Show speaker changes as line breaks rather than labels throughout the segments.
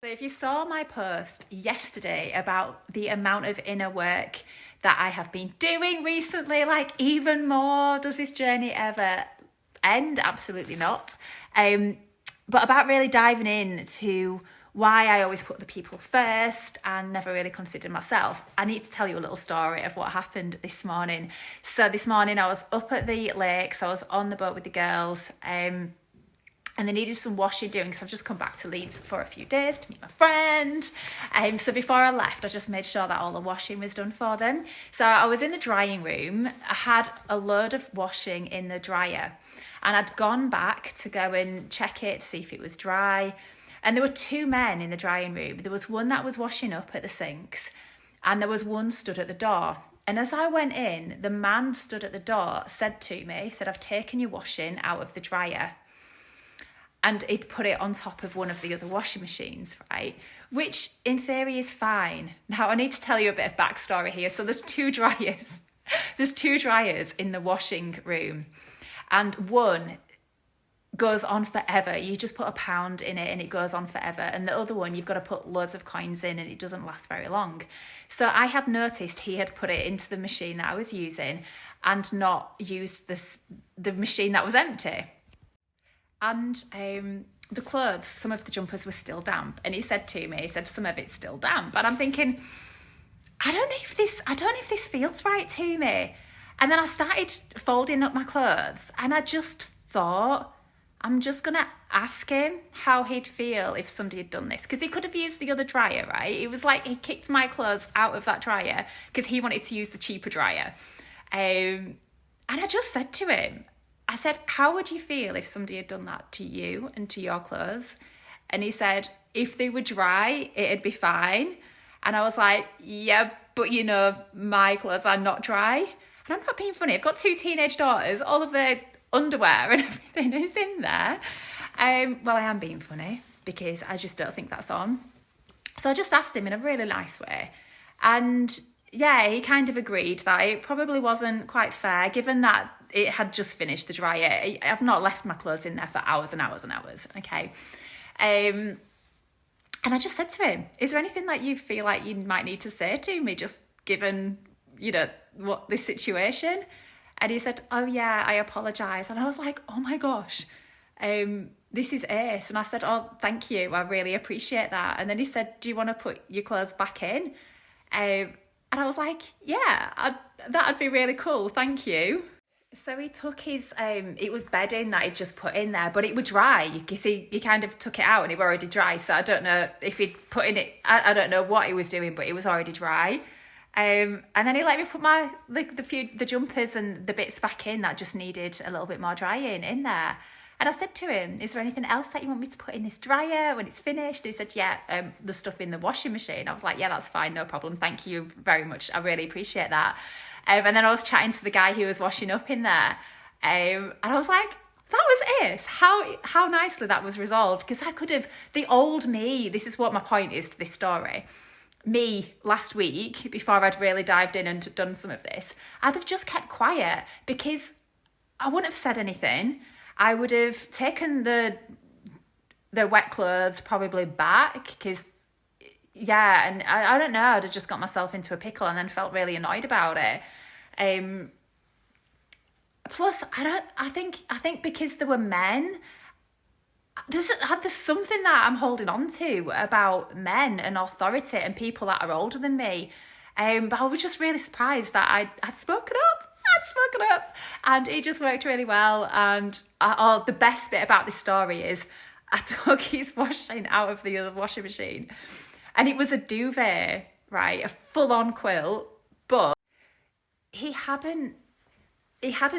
So if you saw my post yesterday about the amount of inner work that I have been doing recently, like even more, does this journey ever end? Absolutely not. But about really diving in to why I always put the people first and never really considered myself, I need to tell you a little story of what happened this morning. So this morning I was up at the lake, so I was on the boat with the girls, and they needed some washing doing because I've just come back to Leeds for a few days to meet my friend. So before I left, I just made sure that all the washing was done for them. So I was in the drying room. I had a load of washing in the dryer and I'd gone back to go and check it, see if it was dry. And there were two men in the drying room. There was one that was washing up at the sinks and there was one stood at the door. And as I went in, the man stood at the door said to me, I've taken your washing out of the dryer. And he'd put it on top of one of the other washing machines, right? Which in theory is fine. Now I need to tell you a bit of backstory here. So there's two dryers. There's two dryers in the washing room. And one goes on forever. You just put £1 in it and it goes on forever. And the other one, you've got to put loads of coins in and it doesn't last very long. So I had noticed he had put it into the machine that I was using and not used the machine that was empty. And the clothes, some of the jumpers were still damp. And he said to me, some of it's still damp. And I'm thinking, I don't know if this feels right to me. And then I started folding up my clothes and I just thought, I'm just going to ask him how he'd feel if somebody had done this. Because he could have used the other dryer, right? It was like he kicked my clothes out of that dryer because he wanted to use the cheaper dryer. And I just said to him, I said, how would you feel if somebody had done that to you and to your clothes? And he said, if they were dry, it'd be fine. And I was like, yeah, but you know, my clothes are not dry. And I'm not being funny. I've got two teenage daughters, all of their underwear and everything is in there. Well, I am being funny because I just don't think that's on. So I just asked him in a really nice way. And yeah, he kind of agreed that it probably wasn't quite fair given that it had just finished the dryer. I've not left my clothes in there for hours and hours and hours, okay? And I just said to him, is there anything that you feel like you might need to say to me just given, you know, what this situation? And he said, oh yeah, I apologise. And I was like, oh my gosh, this is ace. And I said, oh, thank you, I really appreciate that. And then he said, do you want to put your clothes back in? And I was like, yeah, that'd be really cool, thank you. So he took his, it was bedding that he'd just put in there, but it was dry. You see, he kind of took it out and it was already dry. So I don't know if he'd put in it, I don't know what he was doing, but it was already dry. And then he let me put my, the jumpers and the bits back in that just needed a little bit more drying in there. And I said to him, is there anything else that you want me to put in this dryer when it's finished? And he said, yeah, the stuff in the washing machine. I was like, yeah, that's fine, no problem. Thank you very much. I really appreciate that. And then I was chatting to the guy who was washing up in there. And I was like, that was it. How nicely that was resolved. Because I could have, the old me, this is what my point is to this story. Me last week, before I'd really dived in and done some of this, I'd have just kept quiet because I wouldn't have said anything. I would have taken the wet clothes probably back because, yeah, and I don't know, I'd have just got myself into a pickle and then felt really annoyed about it. Plus, I think because there were men, there's something that I'm holding on to about men and authority and people that are older than me. But I was just really surprised that I'd spoken up. And it just worked really well. And the best bit about this story is I took his washing out of the other washing machine and it was a duvet, right? A full-on quilt, but he hadn't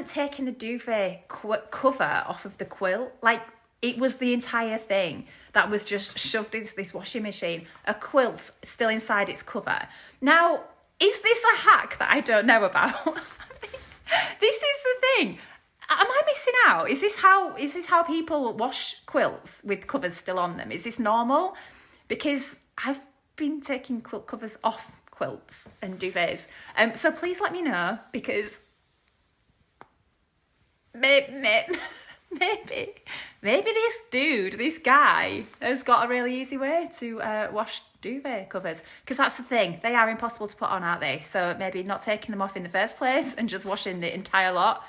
taken the duvet cover off of the quilt. Like, it was the entire thing that was just shoved into this washing machine. A quilt still inside its cover. Now, is this a hack that I don't know about? This is the thing. Am I missing out? Is this how people wash quilts with covers still on them? Is this normal? Because I've been taking quilt covers off quilts and duvets. So please let me know because maybe this guy has got a really easy way to wash duvet covers, because that's the thing, they are impossible to put on, aren't they? So maybe not taking them off in the first place and just washing the entire lot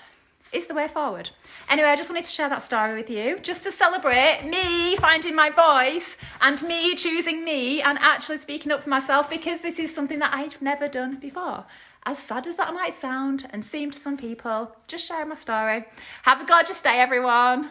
is the way forward. Anyway, I just wanted to share that story with you, just to celebrate me finding my voice and me choosing me and actually speaking up for myself, because this is something that I've never done before. As sad as that might sound and seem to some people, just sharing my story. Have a gorgeous day, everyone.